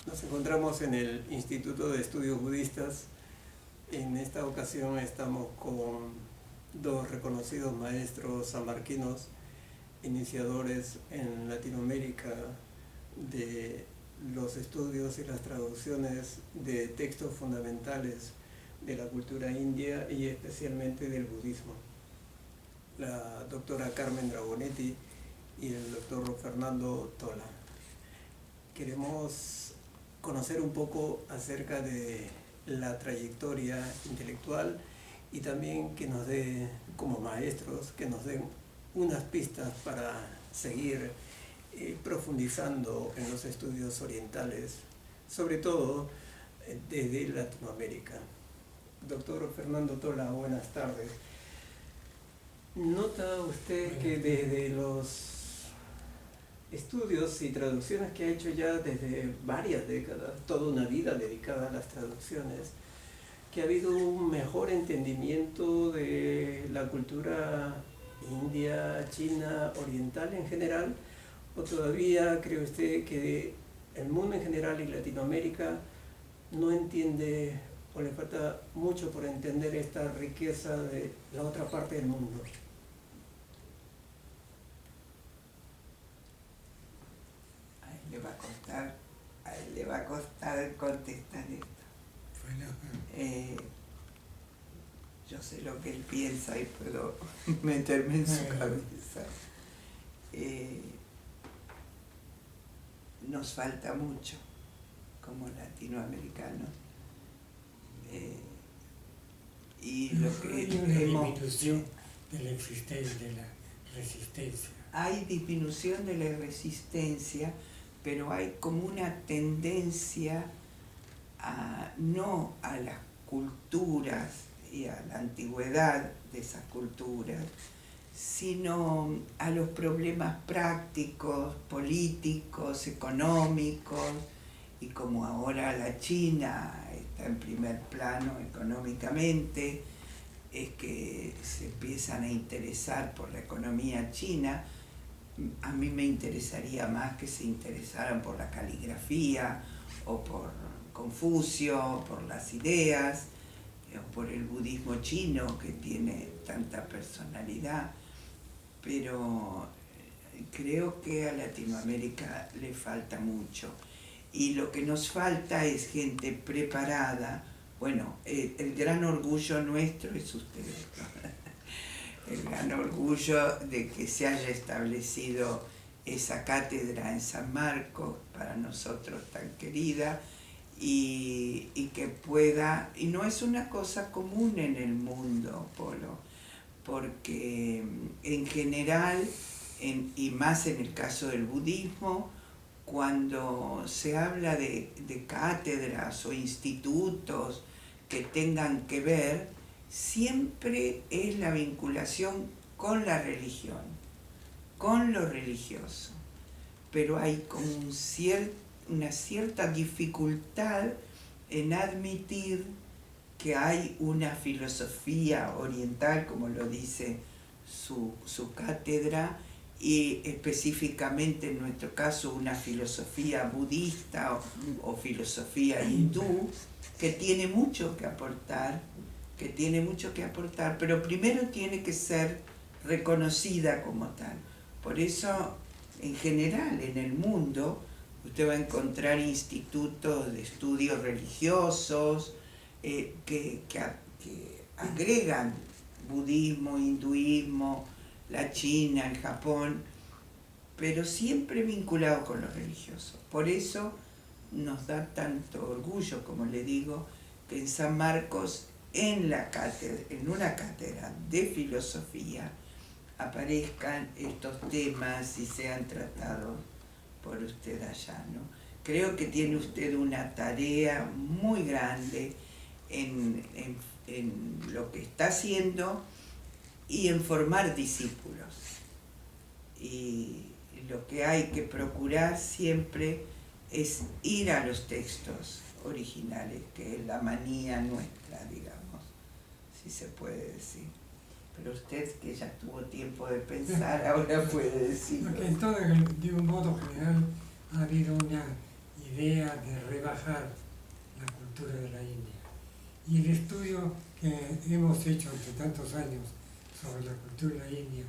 Nos encontramos en el Instituto de Estudios Budistas. En esta ocasión estamos con dos reconocidos maestros sanmarquinos, iniciadores en Latinoamérica de los estudios y las traducciones de textos fundamentales de la cultura india y especialmente del budismo. La doctora Carmen Dragonetti y el doctor Fernando Tola. Queremos conocer un poco acerca de la trayectoria intelectual y también que nos dé, como maestros, que nos den unas pistas para seguir profundizando en los estudios orientales, sobre todo desde Latinoamérica. Doctor Fernando Tola, buenas tardes. ¿Nota usted que desde los estudios y traducciones que ha hecho ya desde varias décadas, toda una vida dedicada a las traducciones, que ha habido un mejor entendimiento de la cultura india, china, oriental en general? ¿O todavía cree usted que el mundo en general y Latinoamérica no entiende o le falta mucho por entender esta riqueza de la otra parte del mundo? A él le va a costar contestar esto. Yo sé lo que él piensa y puedo meterme en su cabeza. Nos falta mucho como latinoamericanos. Y lo que hay una disminución de la existencia, de la resistencia. Hay disminución de la resistencia, pero hay como una tendencia no a las culturas y a la antigüedad de esas culturas, sino a los problemas prácticos, políticos, económicos, y como ahora la China está en primer plano económicamente, es que se empiezan a interesar por la economía china. A mí me interesaría más que se interesaran por la caligrafía o por Confucio, por las ideas, o por el budismo chino que tiene tanta personalidad, pero creo que a Latinoamérica le falta mucho y lo que nos falta es gente preparada. Bueno, el gran orgullo nuestro es ustedes, el gran orgullo de que se haya establecido esa cátedra en San Marcos, para nosotros tan querida, y que pueda, y no es una cosa común en el mundo, Polo, porque en general, y más en el caso del budismo, cuando se habla de cátedras o institutos que tengan que ver, siempre es la vinculación con la religión, con lo religioso, pero hay como una cierta dificultad en admitir que hay una filosofía oriental, como lo dice su cátedra, y específicamente en nuestro caso una filosofía budista o filosofía hindú, que tiene mucho que aportar, pero primero tiene que ser reconocida como tal. Por eso, en general, en el mundo, usted va a encontrar institutos de estudios religiosos que agregan budismo, hinduismo, la China, el Japón, pero siempre vinculados con lo religioso. Por eso nos da tanto orgullo, como le digo, que en San Marcos, en una cátedra de filosofía, aparezcan estos temas y sean tratados por usted allá, ¿no? Creo que tiene usted una tarea muy grande en lo que está haciendo y en formar discípulos. Y lo que hay que procurar siempre es ir a los textos originales, que es la manía nuestra, digamos, si se puede decir. Pero usted, que ya tuvo tiempo de pensar, ahora puede decirlo. Porque en todo, de un modo general, ha habido una idea de rebajar la cultura de la India. Y el estudio que hemos hecho hace tantos años sobre la cultura de la India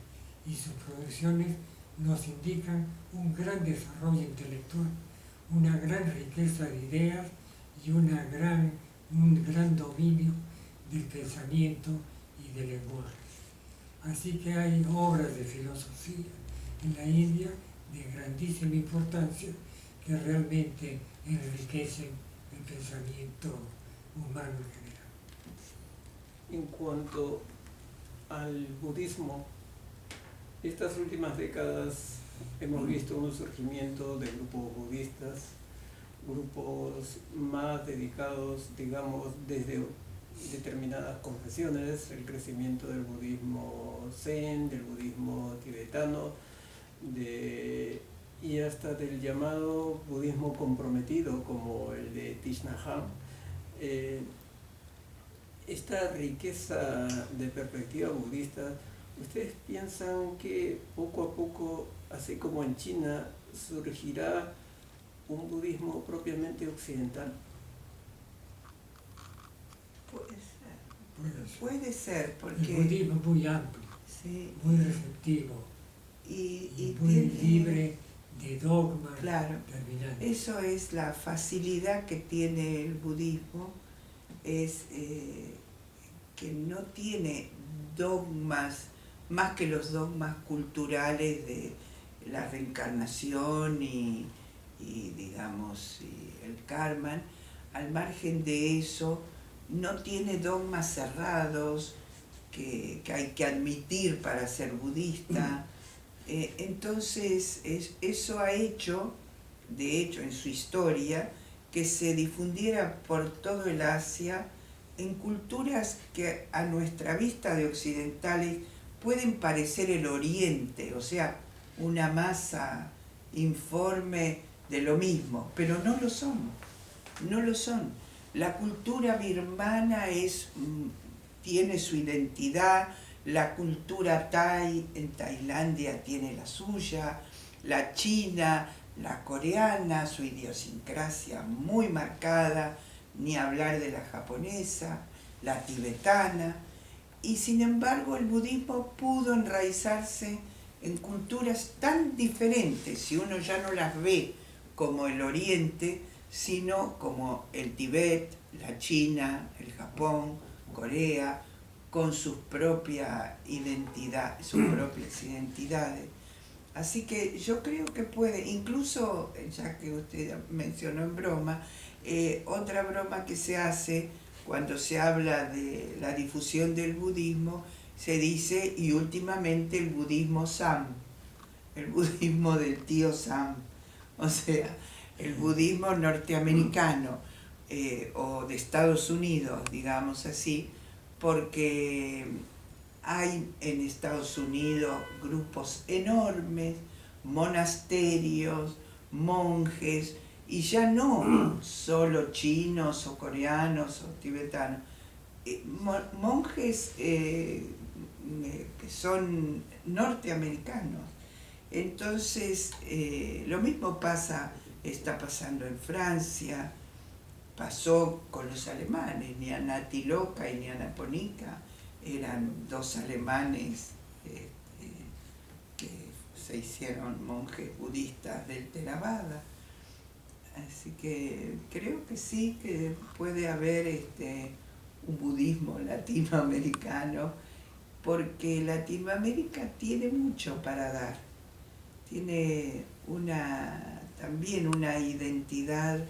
y sus producciones nos indican un gran desarrollo intelectual, una gran riqueza de ideas y un gran dominio del pensamiento y del lenguaje. Así que hay obras de filosofía en la India de grandísima importancia que realmente enriquecen el pensamiento humano en general. En cuanto al budismo, estas últimas décadas hemos visto un surgimiento de grupos budistas, grupos más dedicados, digamos, desde determinadas confesiones, el crecimiento del budismo zen, del budismo tibetano, y hasta del llamado budismo comprometido como el de Thich Nhat Hanh. Esta riqueza de perspectiva budista, ¿ustedes piensan que poco a poco, así como en China, surgirá un budismo propiamente occidental? Puede ser, porque... El budismo es muy amplio, sí, muy receptivo y muy tiene, libre de dogmas claro, terminantes. eso es la facilidad que tiene el budismo, es que no tiene dogmas más que los dogmas culturales de la reencarnación y digamos, y el karma. Al margen de eso, no tiene dogmas cerrados que hay que admitir para ser budista. Entonces, eso ha hecho, de hecho, en su historia, que se difundiera por todo el Asia en culturas que a nuestra vista de occidentales pueden parecer el Oriente, o sea, una masa informe de lo mismo, pero no lo son, no lo son. La cultura birmana tiene su identidad, la cultura thai en Tailandia tiene la suya, la china, la coreana, su idiosincrasia muy marcada, ni hablar de la japonesa, la tibetana, y sin embargo el budismo pudo enraizarse en culturas tan diferentes, si uno ya no las ve como el Oriente, sino como el Tibet, la China, el Japón, Corea, con sus propias identidades. Así que yo creo que puede, incluso, ya que usted mencionó en broma, otra broma que se hace cuando se habla de la difusión del budismo, se dice, y últimamente el budismo Sam, el budismo del tío Sam, o sea, el budismo norteamericano o de Estados Unidos, digamos así, porque hay en Estados Unidos grupos enormes, monasterios, monjes, y ya no solo chinos o coreanos o tibetanos, monjes que son norteamericanos. Entonces, lo mismo está pasando en Francia, pasó con los alemanes, Nyanathaloka y Nyanaponika eran dos alemanes que se hicieron monjes budistas del Theravada. Así que creo que sí, que puede haber un budismo latinoamericano, porque Latinoamérica tiene mucho para dar, tiene también una identidad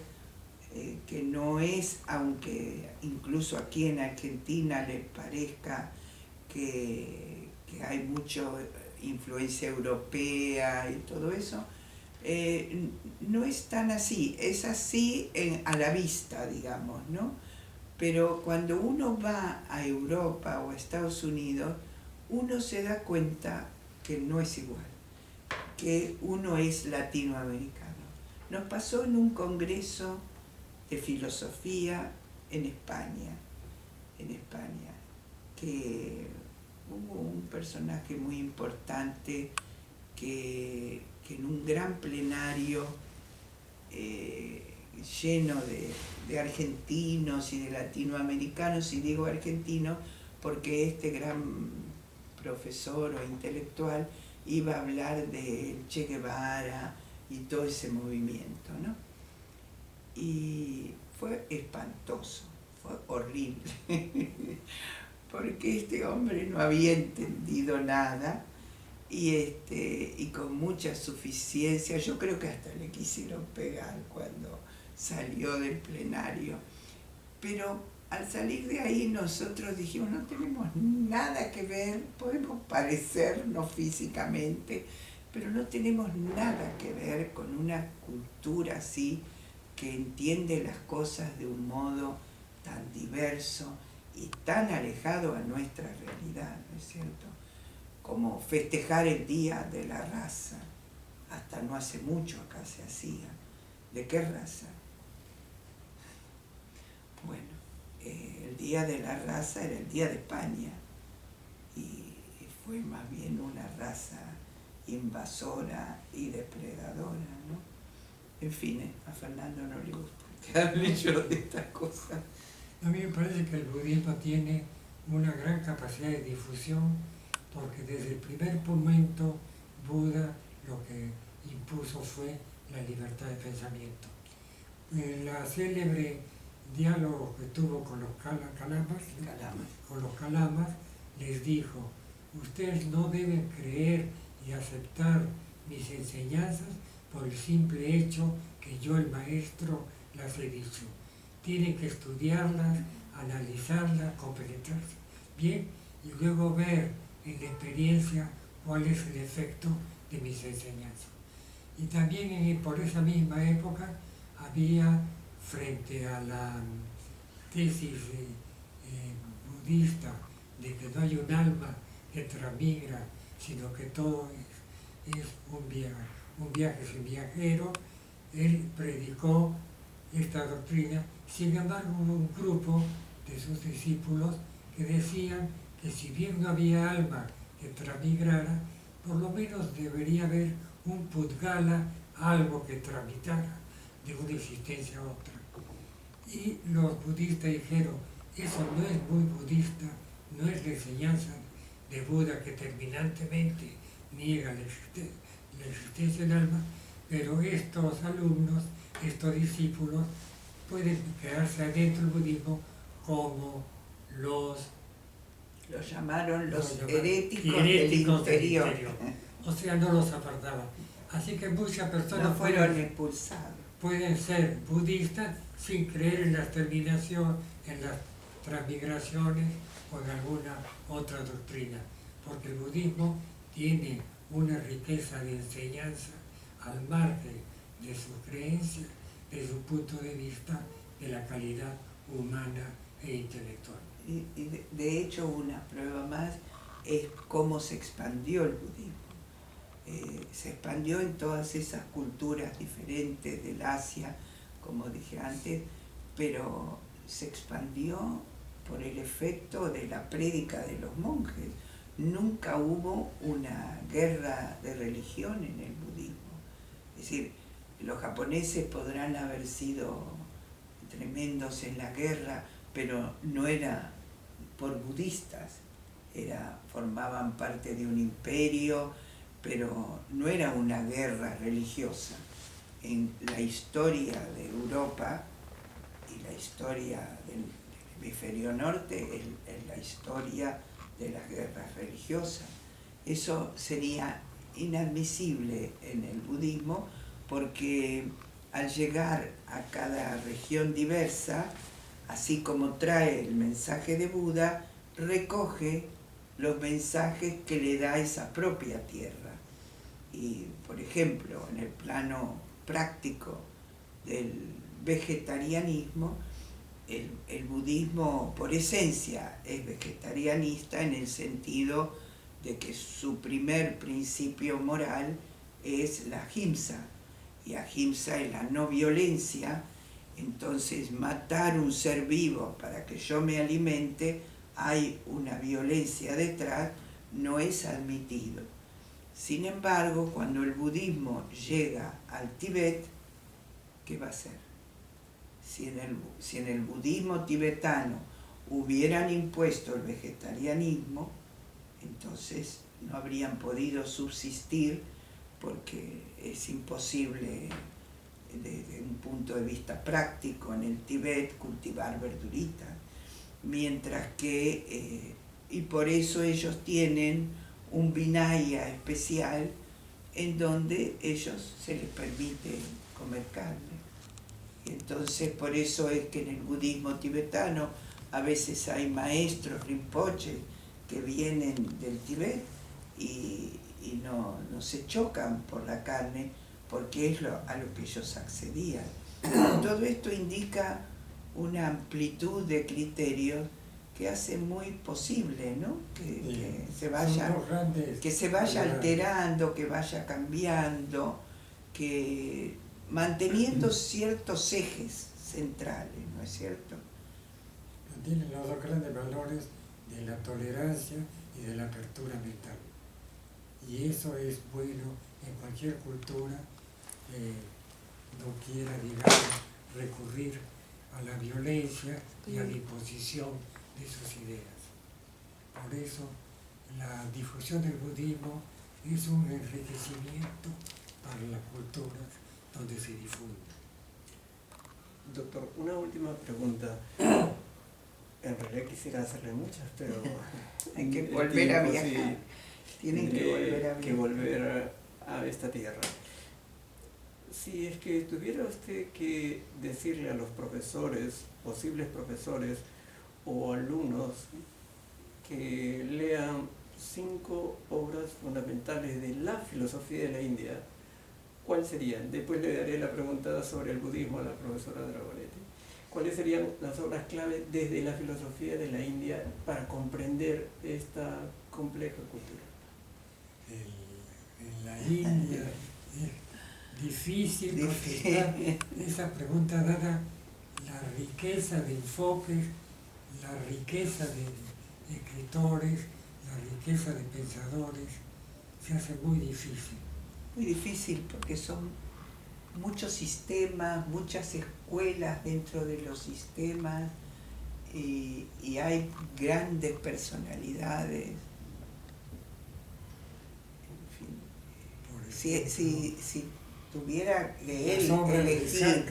que no es, aunque incluso aquí en Argentina les parezca que hay mucha influencia europea y todo eso, no es tan así, es así a la vista, digamos, ¿no? Pero cuando uno va a Europa o a Estados Unidos, uno se da cuenta que no es igual, que uno es latinoamericano. Nos pasó en un congreso de filosofía en España, que hubo un personaje muy importante que en un gran plenario lleno de argentinos y de latinoamericanos, y digo argentinos porque este gran profesor o intelectual iba a hablar de Che Guevara y todo ese movimiento, ¿no? Y fue espantoso, fue horrible, porque este hombre no había entendido nada y con mucha suficiencia, yo creo que hasta le quisieron pegar cuando salió del plenario, pero al salir de ahí nosotros dijimos, no tenemos nada que ver, podemos parecernos físicamente, pero no tenemos nada que ver con una cultura así que entiende las cosas de un modo tan diverso y tan alejado a nuestra realidad, ¿no es cierto? Como festejar el Día de la Raza, hasta no hace mucho acá se hacía. ¿De qué raza? Bueno, el Día de la Raza era el Día de España y fue más bien una raza invasora y depredadora, ¿no? En fin, a Fernando no le gusta que hable yo de estas cosas. A mí me parece que el budismo tiene una gran capacidad de difusión porque desde el primer momento Buda lo que impuso fue la libertad de pensamiento. En la célebre diálogo que tuvo con los calamas, les dijo, ustedes no deben creer y aceptar mis enseñanzas por el simple hecho que yo, el maestro, las he dicho. Tienen que estudiarlas, analizarlas, compenetrarse bien y luego ver en la experiencia cuál es el efecto de mis enseñanzas. Y también por esa misma época había, frente a la tesis budista de que no hay un alma que transmigra, sino que todo es un viaje sin viajero, él predicó esta doctrina. Sin embargo, hubo un grupo de sus discípulos que decían que si bien no había alma que transmigrara, por lo menos debería haber un Pudgala, algo que tramitara de una existencia a otra. Y los budistas dijeron, eso no es muy budista, no es la enseñanza de Buda que terminantemente niega la existencia del alma, pero estos alumnos, estos discípulos, pueden quedarse adentro del budismo como los llamaron los heréticos del interior. O sea, no los apartaban. Así que muchas personas no fueron expulsados. Pueden ser budistas sin creer en la terminación, en las transmigraciones o en alguna otra doctrina, porque el budismo tiene una riqueza de enseñanza al margen de sus creencias, de su punto de vista de la calidad humana e intelectual. Y de hecho una prueba más es cómo se expandió el budismo. Se expandió en todas esas culturas diferentes del Asia, como dije antes, pero se expandió por el efecto de la prédica de los monjes. Nunca hubo una guerra de religión en el budismo. Es decir, los japoneses podrán haber sido tremendos en la guerra, pero no era por budistas, formaban parte de un imperio, pero no era una guerra religiosa. En la historia de Europa y la historia del hemisferio norte es la historia de las guerras religiosas. Eso sería inadmisible en el budismo porque al llegar a cada región diversa, así como trae el mensaje de Buda, recoge los mensajes que le da esa propia tierra. Y, por ejemplo, en el plano práctico del vegetarianismo, el budismo por esencia es vegetarianista en el sentido de que su primer principio moral es la ahimsa, y ahimsa es la no violencia. Entonces matar un ser vivo para que yo me alimente, hay una violencia detrás, no es admitido. Sin embargo, cuando el budismo llega al Tíbet, ¿qué va a hacer? si en el budismo tibetano hubieran impuesto el vegetarianismo, entonces no habrían podido subsistir, porque es imposible desde un punto de vista práctico en el Tíbet cultivar verduritas, mientras que, y por eso ellos tienen un vinaya especial en donde ellos se les permite comer carne. Y entonces por eso es que en el budismo tibetano a veces hay maestros Rinpoche que vienen del Tíbet y no se chocan por la carne, porque es a lo que ellos accedían. Todo esto indica una amplitud de criterios que hace muy posible, ¿no? Que se vaya alterando, que vaya cambiando, que manteniendo ciertos ejes centrales, ¿no es cierto? Tienen los dos grandes valores de la tolerancia y de la apertura mental. Y eso es bueno en cualquier cultura que no quiera, digamos, recurrir a la violencia y a la imposición de sus ideas. Por eso la difusión del budismo es un enriquecimiento para las culturas donde se difunde. Doctor, una última pregunta. En realidad quisiera hacerle muchas, pero hay que volver a viajar. Tienen que volver a esta tierra. Si es que tuviera usted que decirle a los profesores, posibles profesores o alumnos, que lean 5 obras fundamentales de la filosofía de la India, ¿cuáles serían? Después le daré la pregunta sobre el budismo a la profesora Dragonetti. ¿Cuáles serían las obras clave desde la filosofía de la India para comprender esta compleja cultura? En la India es difícil contestar esa pregunta, dada la riqueza de enfoques, la riqueza de escritores, la riqueza de pensadores. Se hace muy difícil. Muy difícil porque son muchos sistemas, muchas escuelas dentro de los sistemas, y hay grandes personalidades. En fin, si tuviera que él elegir,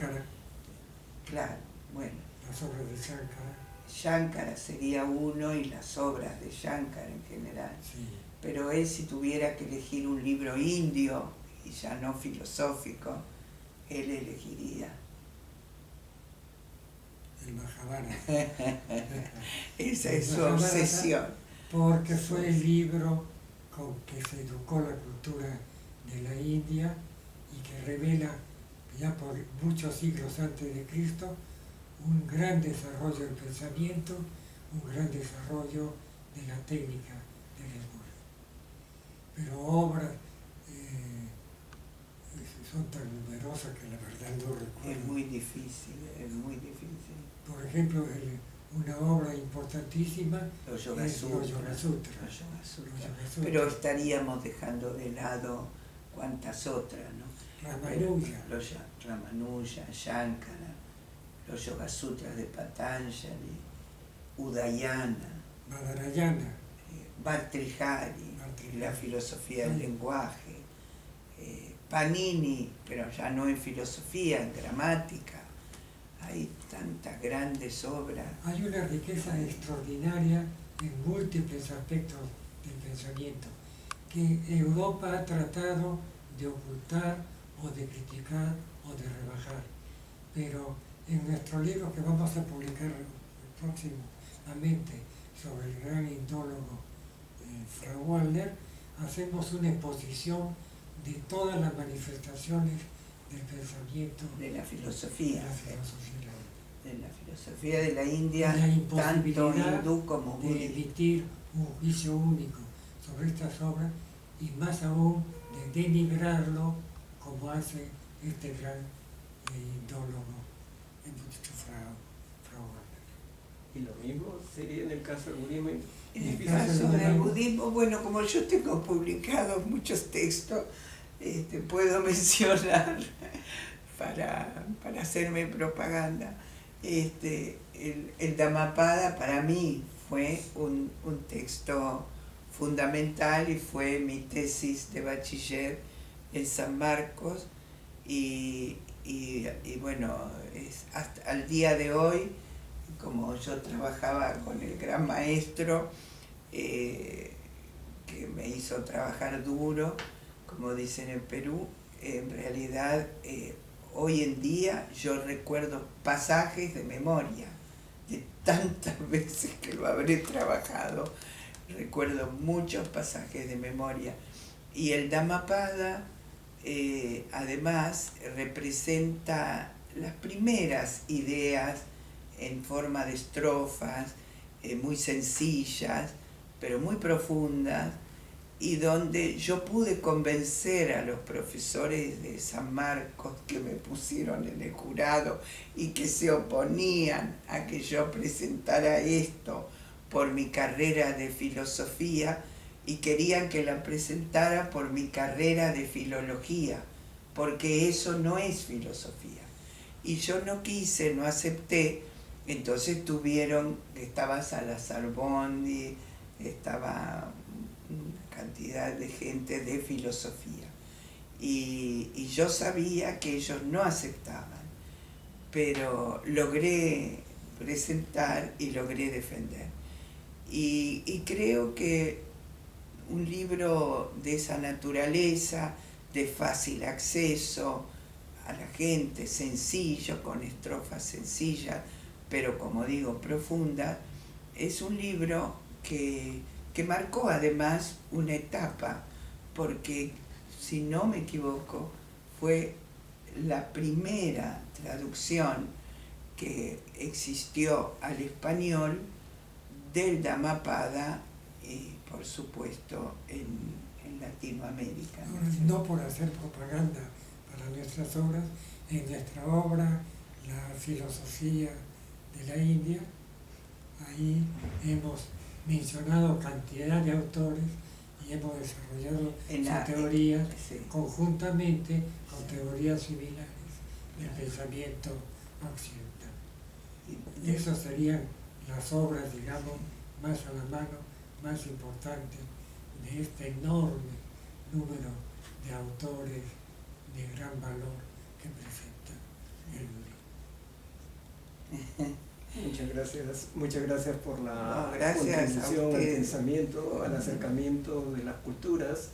claro, bueno, las obras de Shankara. Shankara sería uno, y las obras de Shankara en general. Sí. Pero él, si tuviera que elegir un libro indio y ya no filosófico, él elegiría el Mahabharata. Esa es su obsesión. Porque fue el libro con que se educó la cultura de la India y que revela, ya por muchos siglos antes de Cristo, un gran desarrollo del pensamiento, un gran desarrollo de la técnica del lenguaje. Pero obras son tan numerosas que la verdad no recuerdo. Es muy difícil, es muy difícil. Por ejemplo, una obra importantísima Los Yoga Sutras. Pero estaríamos dejando de lado cuantas otras, ¿no? Ramanuja. Los Ramanuja, Shankara, los Yoga Sutras de Patanjali, Udayana, Badarayana, Bhartrihari, la filosofía del lenguaje, Panini, pero ya no en filosofía, en gramática. Hay tantas grandes obras. Hay una riqueza extraordinaria en múltiples aspectos del pensamiento que Europa ha tratado de ocultar o de criticar o de rebajar. Pero en nuestro libro que vamos a publicar próximamente sobre el gran indólogo Frau Wallner, hacemos una exposición de todas las manifestaciones del pensamiento de la filosofía, de la filosofía de la India, la tanto hindú como de budista. emitir un juicio único sobre estas obras, y más aún de denigrarlo como hace este gran indólogo, Frau Wallner. Y lo mismo sería en el caso del budismo. En el caso del budismo, bueno, como yo tengo publicados muchos textos, puedo mencionar para hacerme propaganda. el Dhammapada para mí fue un texto fundamental y fue mi tesis de bachiller en San Marcos y bueno, hasta al día de hoy, como yo trabajaba con el gran maestro, que me hizo trabajar duro, como dicen en Perú, en realidad hoy en día yo recuerdo pasajes de memoria, de tantas veces que lo habré trabajado, recuerdo muchos pasajes de memoria. Y el Dhammapada además representa las primeras ideas en forma de estrofas, muy sencillas, pero muy profundas, y donde yo pude convencer a los profesores de San Marcos que me pusieron en el jurado y que se oponían a que yo presentara esto por mi carrera de filosofía, y querían que la presentara por mi carrera de filología, porque eso no es filosofía. Y yo no quise, no acepté. Entonces estaba Salazar Bondi, estaba una cantidad de gente de filosofía. Y yo sabía que ellos no aceptaban, pero logré presentar y logré defender. Y creo que un libro de esa naturaleza, de fácil acceso a la gente, sencillo, con estrofas sencillas, pero como digo, profundas, es un libro que marcó además una etapa, porque si no me equivoco, fue la primera traducción que existió al español del Dhammapada, por supuesto en Latinoamérica. No por hacer propaganda para nuestras obras, en nuestra obra, la filosofía de la India, ahí hemos mencionado cantidad de autores y hemos desarrollado sus teorías conjuntamente con teorías similares del pensamiento occidental. Y esas serían las obras, digamos, más a la mano, más importantes de este enorme número de autores de gran valor que presenta el libro. Muchas gracias por la contribución al pensamiento, al acercamiento de las culturas,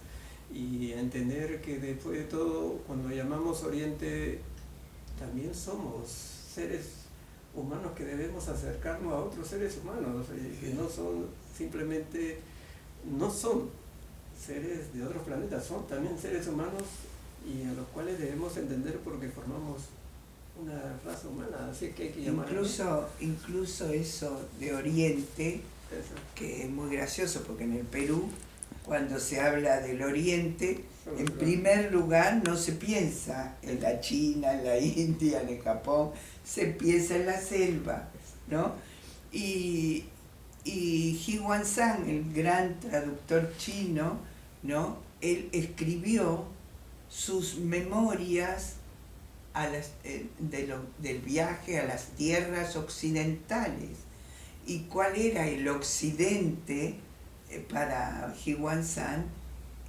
y entender que después de todo, cuando llamamos Oriente, también somos seres humanos que debemos acercarnos a otros seres humanos, que no son simplemente, no son seres de otros planetas, son también seres humanos, y a los cuales debemos entender porque formamos una raza humana, así que hay que llamarlo. Incluso eso de Oriente, que es muy gracioso, porque en el Perú, cuando se habla del Oriente, en primer lugar no se piensa en la China, en la India, en el Japón, se piensa en la selva, ¿no? Y Huanshan, el gran traductor chino, ¿no? Él escribió sus memorias del viaje a las tierras occidentales. ¿Y cuál era el occidente para Huanshan?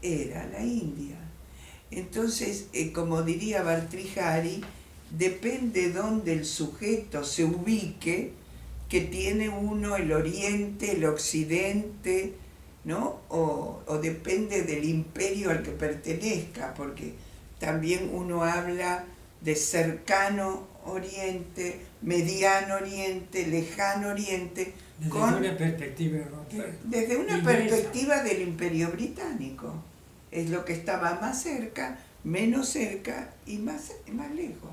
Era la India. Entonces, como diría Bhartrihari, depende dónde el sujeto se ubique, que tiene uno el oriente, el occidente, ¿no? O depende del imperio al que pertenezca, porque también uno habla de cercano oriente, mediano oriente, lejano oriente. Desde una perspectiva europea. Desde una perspectiva del imperio británico. Es lo que estaba más cerca, menos cerca y más lejos.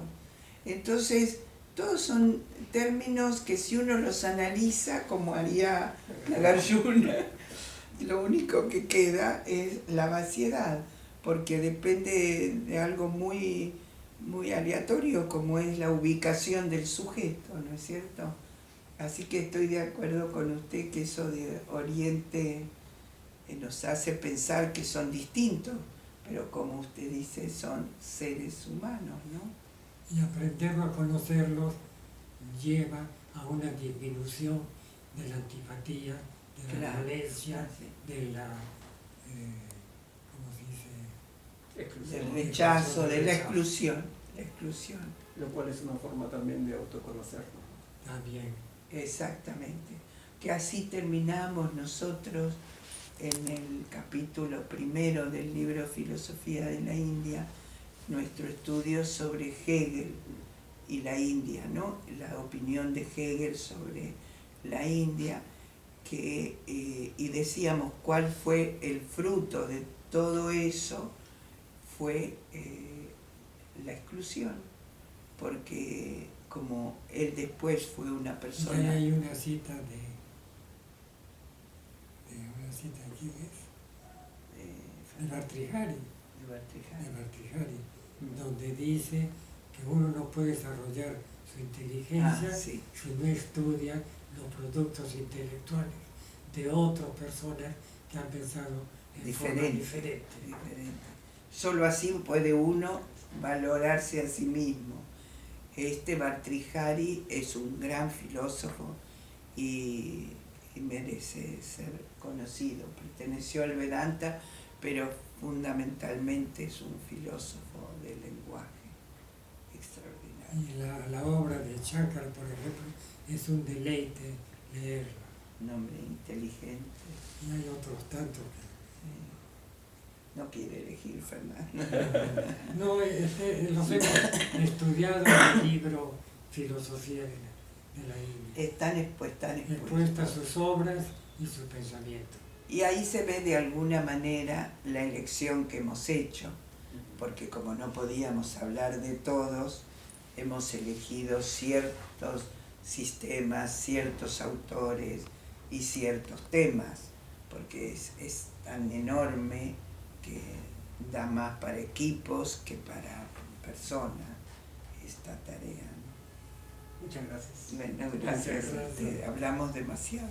Entonces, todos son términos que si uno los analiza, como haría Nagarjuna, lo único que queda es la vaciedad, porque depende de algo muy, muy aleatorio, como es la ubicación del sujeto, ¿no es cierto? Así que estoy de acuerdo con usted que eso de Oriente nos hace pensar que son distintos, pero como usted dice, son seres humanos, ¿no? Y aprender a conocerlos lleva a una disminución de la antipatía, de la Claro. violencia, Sí. de la, ¿cómo se dice? Del rechazo, de la exclusión. La exclusión. Lo cual es una forma también de autoconocernos. También. Exactamente. Que así terminamos nosotros en el capítulo primero del libro Filosofía de la India, nuestro estudio sobre Hegel y la India, ¿no? La opinión de Hegel sobre la India, y decíamos cuál fue el fruto de todo eso, fue la exclusión, porque como él después fue una Y ahí persona... hay una cita ¿quién es? De Bhartrihari, donde dice que uno no puede desarrollar su inteligencia sí. si no estudia los productos intelectuales de otras personas que han pensado en forma diferente. Solo así puede uno valorarse a sí mismo. Bhartrihari es un gran filósofo y merece ser conocido. Perteneció al Vedanta, pero fundamentalmente es un filósofo del lenguaje extraordinario. Y la obra de Shankar, por ejemplo, es un deleite leerla. Un hombre inteligente. Y hay otros tantos que... No quiere elegir, Fernando. No, los hemos estudiado en el libro Filosofía de la India. Están Expuestas expuestos. sus obras y sus pensamientos. Y ahí se ve de alguna manera la elección que hemos hecho, porque como no podíamos hablar de todos, hemos elegido ciertos sistemas, ciertos autores y ciertos temas, porque es tan enorme que da más para equipos que para personas esta tarea. Muchas gracias. Bueno, gracias. Muchas gracias. Hablamos demasiado.